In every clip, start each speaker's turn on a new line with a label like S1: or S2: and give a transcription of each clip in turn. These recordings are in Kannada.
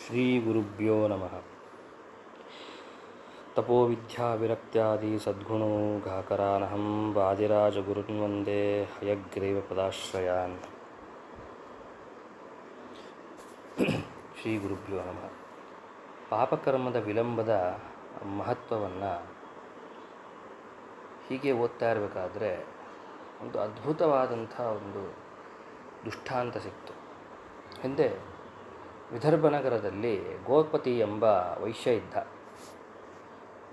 S1: ಶ್ರೀ ಗುರುಭ್ಯೋ ನಮಃ. ತಪೋವಿದ್ಯಾವಿರಕ್ತ್ಯಾದಿ ಸದ್ಗುಣೋ ಘಾಕರಾನಹಂ ವಾದಿರಾಜಗುರುನ್ ವಂದೇ ಹಯಗ್ರೀವ ಪದಾಶ್ರಯಾನ್. ಶ್ರೀ ಗುರುಭ್ಯೋ ನಮಃ. ಪಾಪಕರ್ಮದ ವಿಳಂಬದ ಮಹತ್ವವನ್ನು ಹೀಗೆ ಓದ್ತಾ ಇರಬೇಕಾದ್ರೆ ಒಂದು ಅದ್ಭುತವಾದಂಥ ಒಂದು ದೃಷ್ಟಾಂತ ಸಿಕ್ತು. ಹಿಂದೆ ವಿದರ್ಭ ನಗರದಲ್ಲಿ ಗೋಪತಿ ಎಂಬ ವೈಶ್ಯ ಇದ್ದ.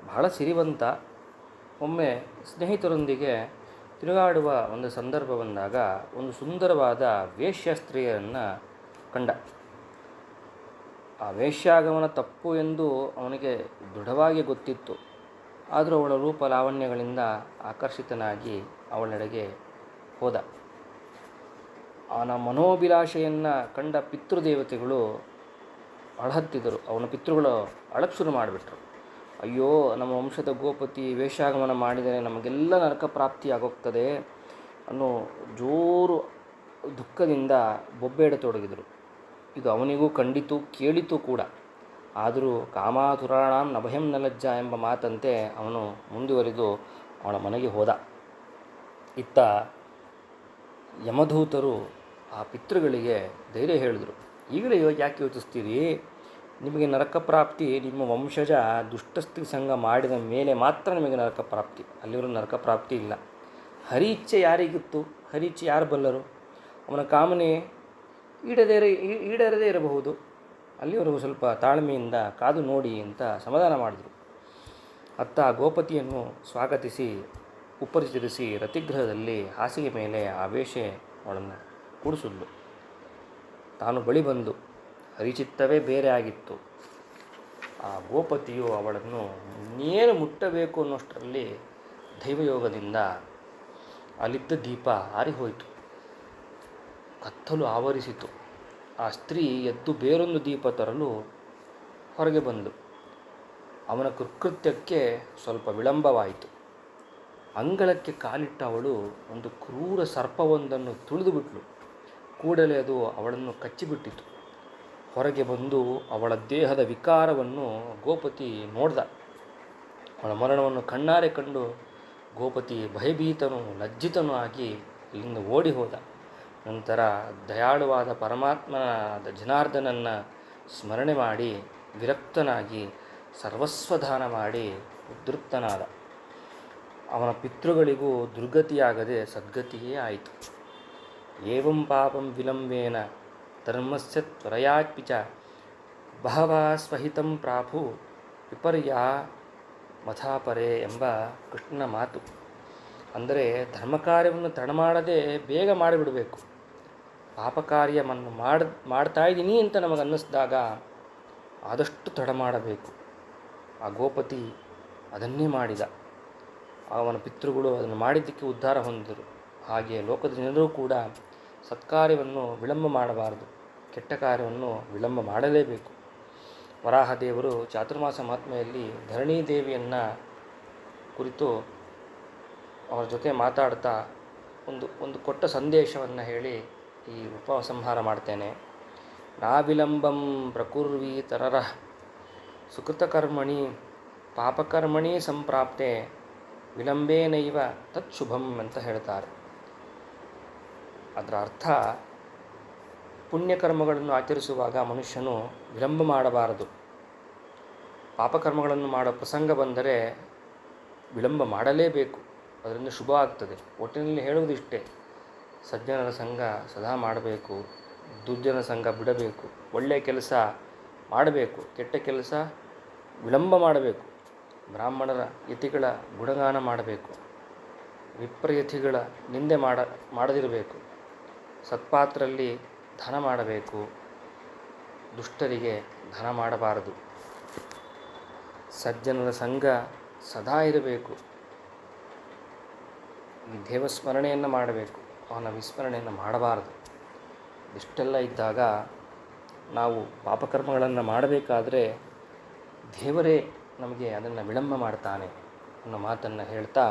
S1: ಬಹಳ ಸಿರಿವಂತ. ಒಮ್ಮೆ ಸ್ನೇಹಿತರೊಂದಿಗೆ ತಿರುಗಾಡುವ ಒಂದು ಸಂದರ್ಭ ಬಂದಾಗ ಒಂದು ಸುಂದರವಾದ ವೇಶ್ಯ ಸ್ತ್ರೀಯನ್ನು ಕಂಡ. ಆ ವೇಶ್ಯಾಗಮನ ತಪ್ಪು ಎಂದು ಅವನಿಗೆ ದೃಢವಾಗಿ ಗೊತ್ತಿತ್ತು. ಆದರೂ ಅವಳ ರೂಪ ಲಾವಣ್ಯಗಳಿಂದ ಆಕರ್ಷಿತನಾಗಿ ಅವಳೆಡೆಗೆ ಹೋದ. ಅವನ ಮನೋಭಿಲಾಷೆಯನ್ನು ಕಂಡ ಪಿತೃದೇವತೆಗಳು ಅಳಹತ್ತಿದರು. ಅವನ ಪಿತೃಗಳು ಅಳಕ್ಕೆ ಶುರು ಮಾಡಿಬಿಟ್ರು. ಅಯ್ಯೋ, ನಮ್ಮ ವಂಶದ ಗೋಪತಿ ವೇಶ್ಯಾಗಮನ ಮಾಡಿದರೆ ನಮಗೆಲ್ಲ ನರಕ ಪ್ರಾಪ್ತಿಯಾಗೋಗ್ತದೆ ಅನ್ನೋ ಜೋರು ದುಃಖದಿಂದ ಬೊಬ್ಬೆಡತೊಡಗಿದರು. ಇದು ಅವನಿಗೂ ಕಂಡಿತು, ಕೇಳಿತು ಕೂಡ. ಆದರೂ ಕಾಮಾತುರಾಣಾಂ ನಭಯಂ ನ ಲಜ್ಜಾ ಎಂಬ ಮಾತಂತೆ ಅವನು ಮುಂದುವರಿದು ಅವನ ಮನೆಗೆ ಹೋದ. ಇತ್ತ ಯಮಧೂತರು ಆ ಪಿತೃಗಳಿಗೆ ಧೈರ್ಯ ಹೇಳಿದರು. ಈಗಲೇ ಯಾಕೆ ಯೋಚಿಸ್ತೀರಿ? ನಿಮಗೆ ನರಕ ಪ್ರಾಪ್ತಿ ನಿಮ್ಮ ವಂಶಜ ದುಷ್ಟಸ್ತ್ರೀ ಸಂಘ ಮಾಡಿದ ಮೇಲೆ ಮಾತ್ರ ನಿಮಗೆ ನರಕ ಪ್ರಾಪ್ತಿ, ಅಲ್ಲಿವರೆಗೂ ನರಕ ಪ್ರಾಪ್ತಿ ಇಲ್ಲ. ಹರಿ ಇಚ್ಛೆ ಯಾರಿಗಿತ್ತು? ಹರಿ ಇಚ್ಛೆ ಯಾರು ಬಲ್ಲರು? ಅವನ ಕಾಮನೆ ಈಡೇರದೇ ಇರಬಹುದು. ಅಲ್ಲಿವರೆಗೂ ಸ್ವಲ್ಪ ತಾಳ್ಮೆಯಿಂದ ಕಾದು ನೋಡಿ ಅಂತ ಸಮಾಧಾನ ಮಾಡಿದರು. ಅತ್ತ ಗೋಪತಿಯನ್ನು ಸ್ವಾಗತಿಸಿ ಉಪಚರಿಸಿ ರತಿಗೃಹದಲ್ಲಿ ಹಾಸಿಗೆ ಮೇಲೆ ಆ ವೇಶ್ಯೆ ಅವಳನ್ನು ಕೂಡಿಸಿದ್ಲು. ತಾನು ಬಳಿ ಬಂದು ಹರಿಚಿತ್ತವೇ ಬೇರೆ ಆಗಿತ್ತು. ಆ ಗೋಪತಿಯು ಅವಳನ್ನು ಇನ್ನೇನು ಮುಟ್ಟಬೇಕು ಅನ್ನೋಷ್ಟರಲ್ಲಿ ದೈವಯೋಗದಿಂದ ಅಲ್ಲಿದ್ದ ದೀಪ ಆರಿಹೋಯಿತು. ಕತ್ತಲು ಆವರಿಸಿತು. ಆ ಸ್ತ್ರೀ ಎದ್ದು ಬೇರೊಂದು ದೀಪ ತರಲು ಹೊರಗೆ ಬಂದು ಅವನ ಕೃತ್ಯಕ್ಕೆ ಸ್ವಲ್ಪ ವಿಳಂಬವಾಯಿತು. ಅಂಗಳಕ್ಕೆ ಕಾಲಿಟ್ಟ ಅವಳು ಒಂದು ಕ್ರೂರ ಸರ್ಪವೊಂದನ್ನು ತುಳಿದುಬಿಟ್ಲು. ಕೂಡಲೇ ಅದು ಅವಳನ್ನು ಕಚ್ಚಿಬಿಟ್ಟಿತು. ಹೊರಗೆ ಬಂದು ಅವಳ ದೇಹದ ವಿಕಾರವನ್ನು ಗೋಪತಿ ನೋಡ್ದ. ಅವಳ ಮರಣವನ್ನು ಕಣ್ಣಾರೆ ಕಂಡು ಗೋಪತಿ ಭಯಭೀತನು ಲಜ್ಜಿತನೂ ಆಗಿ ಇಲ್ಲಿಂದ ಓಡಿ ಹೋದ. ನಂತರ ದಯಾಳುವಾದ ಪರಮಾತ್ಮನಾದ ಜನಾರ್ದನನ್ನು ಸ್ಮರಣೆ ಮಾಡಿ ವಿರಕ್ತನಾಗಿ ಸರ್ವಸ್ವದಾನ ಮಾಡಿ ಉದ್ಧೃತನಾದ. ಅವನ ಪಿತೃಗಳಿಗೂ ದುರ್ಗತಿಯಾಗದೆ ಸದ್ಗತಿಯೇ ಆಯಿತು. ಏವಂ ಪಾಪಂ ವಿಲಂಬೇನ ಧರ್ಮಸ್ಯ ತ್ವರಯಾಪಿ ಚ ಬಹವಾ ಸ್ವಹಿತಂ ಪ್ರಾಪು ವಿಪರ್ಯಾ ಮಥಾಪರೆ ಎಂಬ ಕೃಷ್ಣನ ಮಾತು. ಅಂದರೆ ಧರ್ಮ ಕಾರ್ಯವನ್ನು ತಡ ಮಾಡದೆ ಬೇಗ ಮಾಡಿಬಿಡಬೇಕು. ಪಾಪ ಕಾರ್ಯವನ್ನು ಮಾಡ್ತಾ ಇದ್ದೀನಿ ಅಂತ ನಮಗೆ ಅನ್ನಿಸಿದಾಗ ಆದಷ್ಟು ತಡ ಮಾಡಬೇಕು. ಆ ಗೋಪತಿ ಅದನ್ನೇ ಮಾಡಿದ. ಅವನ ಪಿತೃಗಳು ಅದನ್ನು ಮಾಡಿದ್ದಕ್ಕೆ ಉದ್ಧಾರ ಹೊಂದಿದರು. ಹಾಗೆ ಲೋಕದ ಜನರೂ ಕೂಡ ಸತ್ಕಾರ್ಯವನ್ನು ವಿಳಂಬ ಮಾಡಬಾರದು, ಕೆಟ್ಟ ಕಾರ್ಯವನ್ನು ವಿಳಂಬ ಮಾಡಲೇಬೇಕು. ವರಾಹದೇವರು ಚಾತುರ್ಮಾಸ ಮಹಾತ್ಮೆಯಲ್ಲಿ ಧರಣಿ ದೇವಿಯನ್ನು ಕುರಿತು ಅವರ ಜೊತೆ ಮಾತಾಡ್ತಾ ಒಂದು ಕೊಟ್ಟ ಸಂದೇಶವನ್ನು ಹೇಳಿ ಈ ಉಪಸಂಹಾರ ಮಾಡ್ತೇನೆ. ನಾವಿಲಂಬಂ ಪ್ರಕುರ್ವೀತರರಃ ಸುಕೃತಕರ್ಮಣಿ ಪಾಪಕರ್ಮಣಿ ಸಂಪ್ರಾಪ್ತೆ ವಿಳಂಬೇನೈವ ತತ್ಶುಭಂ ಅಂತ ಹೇಳ್ತಾರೆ. ಅದರ ಅರ್ಥ, ಪುಣ್ಯಕರ್ಮಗಳನ್ನು ಆಚರಿಸುವಾಗ ಮನುಷ್ಯನು ವಿಳಂಬ ಮಾಡಬಾರದು. ಪಾಪಕರ್ಮಗಳನ್ನು ಮಾಡೋ ಪ್ರಸಂಗ ಬಂದರೆ ವಿಳಂಬ ಮಾಡಲೇಬೇಕು. ಅದರಿಂದ ಶುಭ ಆಗ್ತದೆ. ಒಟ್ಟಿನಲ್ಲಿ ಹೇಳುವುದು ಇಷ್ಟೇ, ಸಜ್ಜನರ ಸಂಘ ಸದಾ ಮಾಡಬೇಕು, ದುರ್ಜನ ಸಂಘ ಬಿಡಬೇಕು, ಒಳ್ಳೆಯ ಕೆಲಸ ಮಾಡಬೇಕು, ಕೆಟ್ಟ ಕೆಲಸ ವಿಳಂಬ ಮಾಡಬೇಕು. ಬ್ರಾಹ್ಮಣರ ಯತಿಗಳ ಗುಣಗಾನ ಮಾಡಬೇಕು, ವಿಪ್ರಯತಿಗಳ ನಿಂದೆ ಮಾಡದಿರಬೇಕು. ಸತ್ಪಾತ್ರಲ್ಲಿ ದಾನ ಮಾಡಬೇಕು, ದುಷ್ಟರಿಗೆ ದಾನ ಮಾಡಬಾರದು. ಸಜ್ಜನರ ಸಂಘ ಸದಾ ಇರಬೇಕು. ಈ ದೇವಸ್ಮರಣೆಯನ್ನು ಮಾಡಬೇಕು, ಅವನ ವಿಸ್ಮರಣೆಯನ್ನು ಮಾಡಬಾರದು. ಇಷ್ಟೆಲ್ಲ ಇದ್ದಾಗ ನಾವು ಪಾಪಕರ್ಮಗಳನ್ನು ಮಾಡಬೇಕಾದ್ರೆ ದೇವರೇ ನಮಗೆ ಅದನ್ನು ವಿಳಂಬ ಮಾಡ್ತಾನೆ ಅನ್ನೋ ಮಾತನ್ನು ಹೇಳ್ತಾ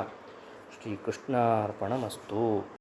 S1: ಶ್ರೀಕೃಷ್ಣಾರ್ಪಣಮಸ್ತು.